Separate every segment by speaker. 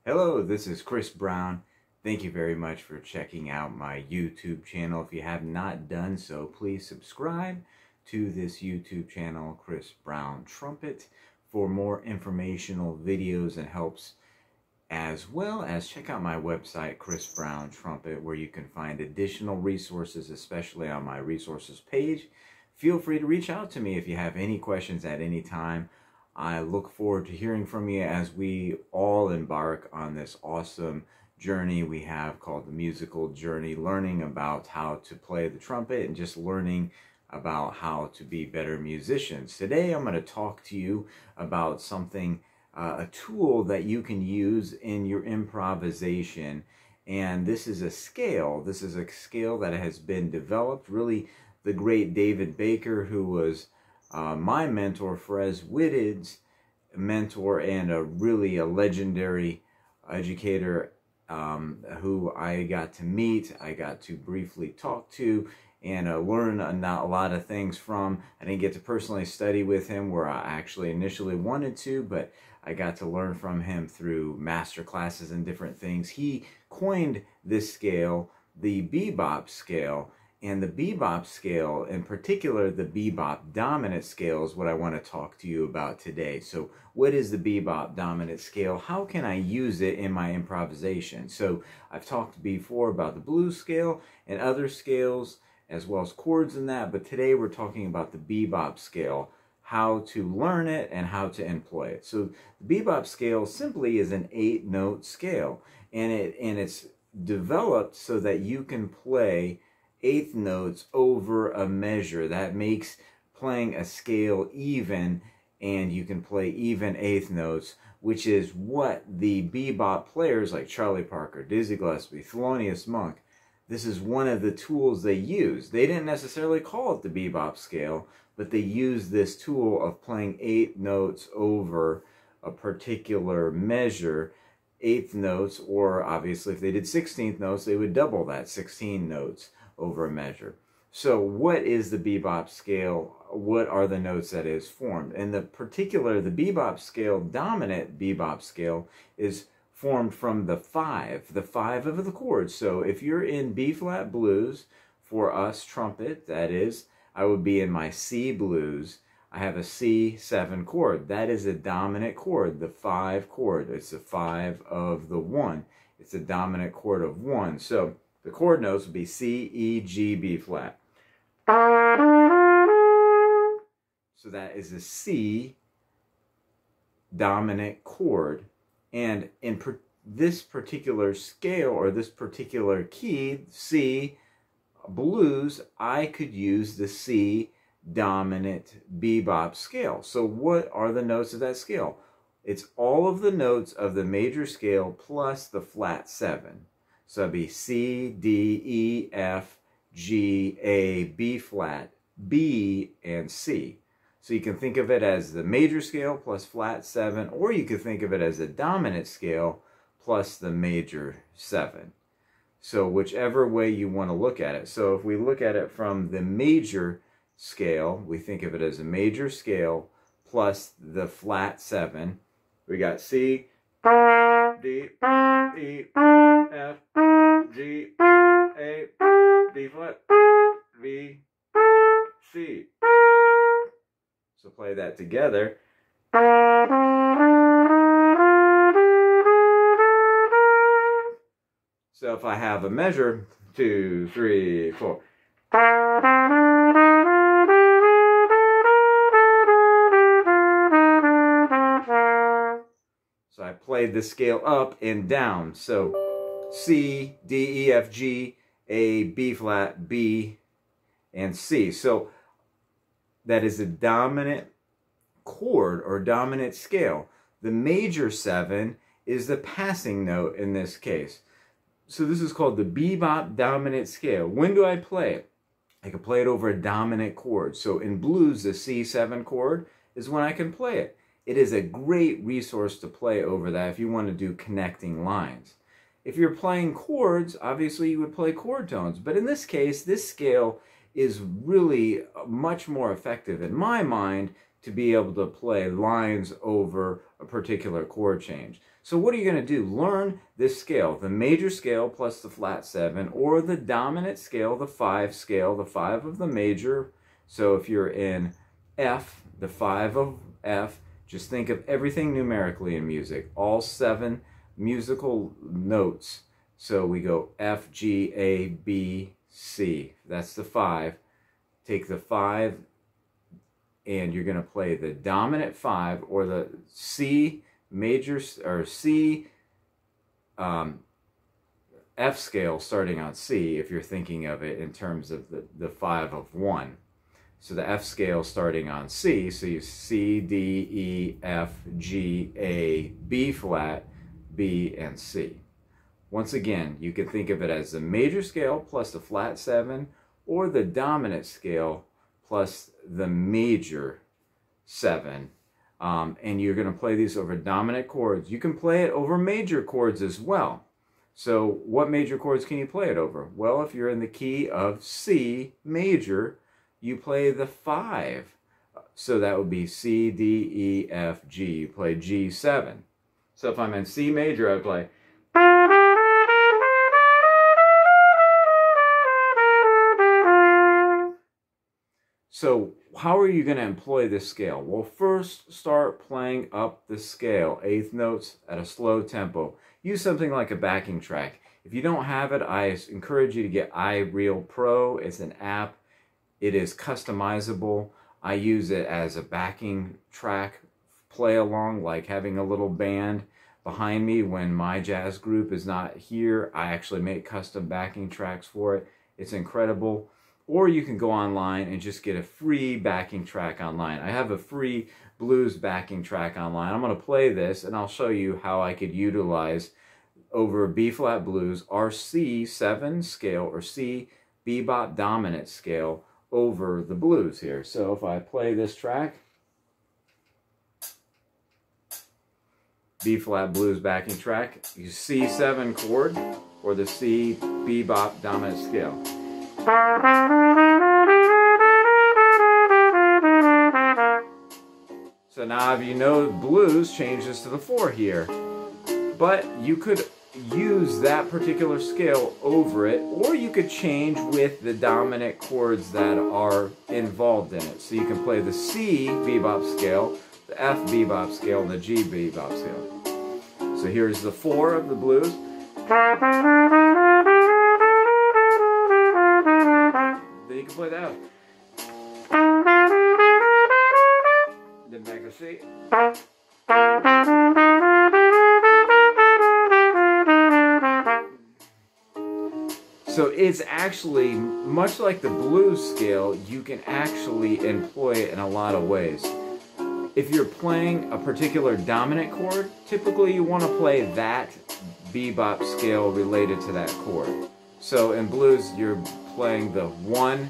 Speaker 1: Hello, this is Chris Brown. Thank you very much for checking out my YouTube channel. If you have not done so, please subscribe to this YouTube channel, Chris Brown Trumpet, for more informational videos and helps, as well as check out my website, Chris Brown Trumpet, where you can find additional resources, especially on my resources page. Feel free to reach out to me if you have any questions at any time. I look forward to hearing from you as we all embark on this awesome journey we have called the musical journey, learning about how to play the trumpet and just learning about how to be better musicians. Today I'm going to talk to you about something, a tool that you can use in your improvisation. And this is a scale. This is a scale that has been developed. Really, the great David Baker, who was my mentor, Frez Whitted's mentor, and a legendary educator who I got to meet, I got to briefly talk to, and learn a lot of things from. I didn't get to personally study with him where I actually initially wanted to, but I got to learn from him through master classes and different things. He coined this scale, the Bebop Scale. And the Bebop Scale, in particular the Bebop Dominant Scale, is what I want to talk to you about today. So what is the Bebop Dominant Scale? How can I use it in my improvisation? So I've talked before about the blues scale and other scales, as well as chords in that, but today we're talking about the Bebop Scale, how to learn it and how to employ it. So the Bebop Scale simply is an 8-note scale, and it's developed so that you can play eighth notes over a measure. That makes playing a scale even, and you can play even eighth notes, which is what the bebop players like Charlie Parker, Dizzy Gillespie, Thelonious Monk, this is one of the tools they use. They didn't necessarily call it the Bebop Scale, but they use this tool of playing 8 notes over a particular measure, eighth notes, or obviously if they did 16th notes, they would double that, 16 notes over a measure. So what is the Bebop Scale? What are the notes that is formed? And the Bebop Scale, dominant Bebop Scale, is formed from the five of the chords. So if you're in B-flat blues, for us trumpet, that is, I would be in my C blues. I have a C7 chord. That is a dominant chord, the 5 chord. It's the 5 of the 1. It's a dominant chord of 1. So the chord notes would be C, E, G, B flat. So that is a C dominant chord. And in this particular scale, or this particular key, C blues, I could use the C dominant bebop scale. So what are the notes of that scale? It's all of the notes of the major scale plus the flat 7. So it'd be C, D, E, F, G, A, B flat, B, and C. So you can think of it as the major scale plus flat 7, or you could think of it as a dominant scale plus the major 7. So whichever way you want to look at it. So if we look at it from the major scale, we think of it as a major scale plus the flat 7. We got C, D, E, F, G, A, B flat, B, C. So play that together. So if I have a measure, 2, 3, 4. So I played the scale up and down. So C, D, E, F, G, A, B flat, B, and C. So that is a dominant chord or dominant scale. The major 7 is the passing note in this case. So this is called the bebop dominant scale. When do I play it? I can play it over a dominant chord. So in blues, the C7 chord is when I can play it. It is a great resource to play over that if you want to do connecting lines. If you're playing chords, obviously you would play chord tones. But in this case, this scale is really much more effective in my mind to be able to play lines over a particular chord change. So what are you going to do? Learn this scale, the major scale plus the flat 7, or the dominant scale, the 5 scale, the 5 of the major. So if you're in F, the 5 of F, just think of everything numerically in music, all 7 musical notes. So we go F, G, A, B, C. That's the 5. Take the 5 and you're going to play the dominant 5 or the C major or C F scale starting on C if you're thinking of it in terms of the 5 of 1. So the F scale starting on C, so you C, D, E, F, G, A, B flat, B, and C. Once again, you can think of it as the major scale plus the flat 7 or the dominant scale plus the major 7. And you're going to play these over dominant chords. You can play it over major chords as well. So what major chords can you play it over? Well, if you're in the key of C major, you play the 5. So that would be C, D, E, F, G. You play G7. So if I'm in C major, I play. So how are you going to employ this scale? Well, first start playing up the scale, 8th notes at a slow tempo. Use something like a backing track. If you don't have it, I encourage you to get iReal Pro. It's an app. It is customizable. I use it as a backing track play along, like having a little band behind me when my jazz group is not here. I actually make custom backing tracks for it. It's incredible. Or you can go online and just get a free backing track online. I have a free blues backing track online. I'm going to play this and I'll show you how I could utilize over B-flat blues our C7 scale or C bebop dominant scale over the blues here. So if I play this track, B-flat blues backing track, you C7 chord or the C bebop dominant scale. So now if you know blues changes to the 4 here, but you could use that particular scale over it, or you could change with the dominant chords that are involved in it. So you can play the C bebop scale, the F bebop scale, and the G bebop scale. So here's the 4 of the blues. Then you can play the F. Then back to C. So it's actually, much like the blues scale, you can actually employ it in a lot of ways. If you're playing a particular dominant chord, typically you want to play that bebop scale related to that chord. So in blues, you're playing the 1,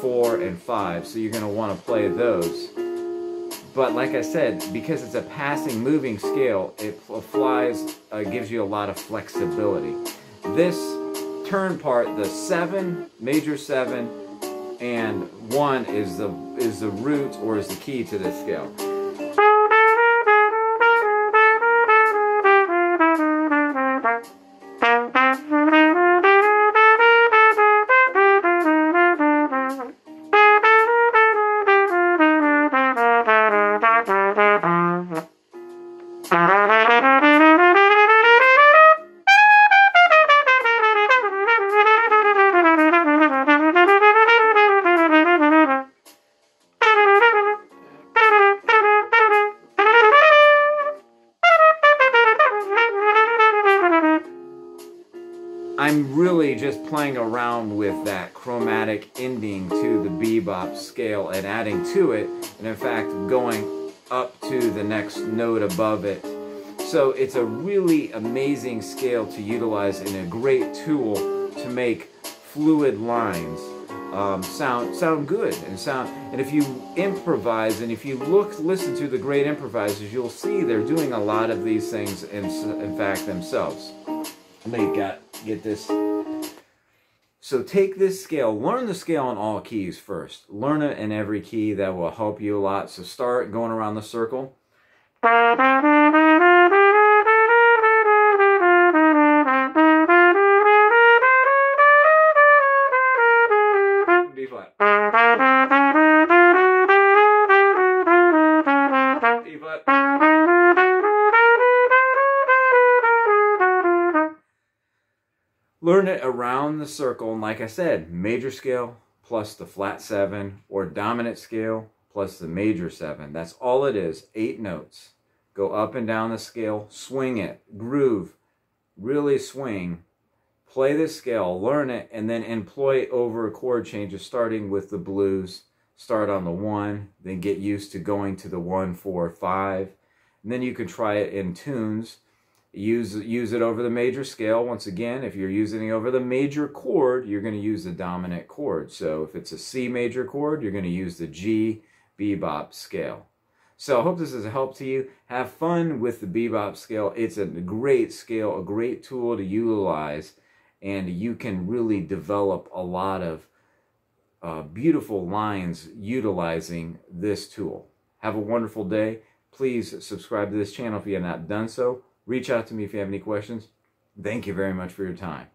Speaker 1: 4, and 5, so you're going to want to play those. But like I said, because it's a passing, moving scale, it flies, gives you a lot of flexibility. This turn part, the 7, major 7, and 1 is the root or is the key to this scale. I'm really just playing around with that chromatic ending to the bebop scale and adding to it, and in fact going up to the next note above it. So it's a really amazing scale to utilize and a great tool to make fluid lines sound good and if you improvise and if you listen to the great improvisers, you'll see they're doing a lot of these things in fact themselves. Let me get this So take this scale, learn the scale in all keys first. Learn it in every key. That will help you a lot. So start going around the circle. B flat. E flat. Learn it around the circle, and like I said, major scale plus the flat 7, or dominant scale plus the major 7. That's all it is, 8 notes. Go up and down the scale, swing it, groove, really swing. Play this scale, learn it, and then employ it over chord changes, starting with the blues. Start on the 1, then get used to going to the 1, 4, 5. And then you can try it in tunes. Use it over the major scale. Once again, if you're using it over the major chord, you're going to use the dominant chord. So if it's a C major chord, you're going to use the G bebop scale. So I hope this is a help to you. Have fun with the bebop scale. It's a great scale, a great tool to utilize, and you can really develop a lot of beautiful lines utilizing this tool. Have a wonderful day. Please subscribe to this channel if you have not done so. Reach out to me if you have any questions. Thank you very much for your time.